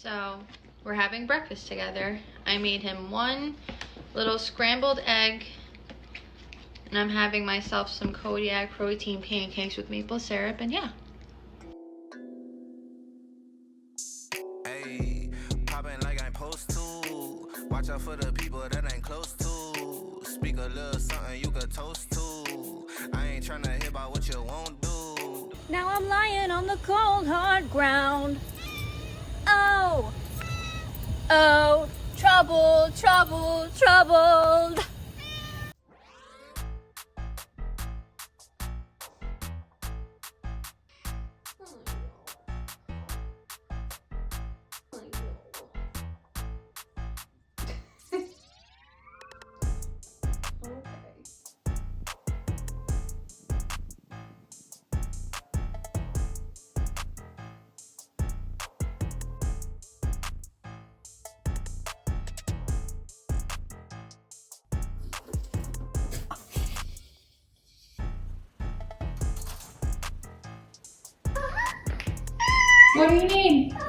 So we're having breakfast together. I made him one little scrambled egg, and I'm having myself some Kodiak protein pancakes with maple syrup, and yeah. Hey, popping like I'm supposed to. Watch out for the people that ain't close to. Speak a little something you could toast to. I ain't tryna hear about what you won't do. Now I'm lying on the cold hard ground. Oh, oh, trouble, trouble, troubled. What do you need?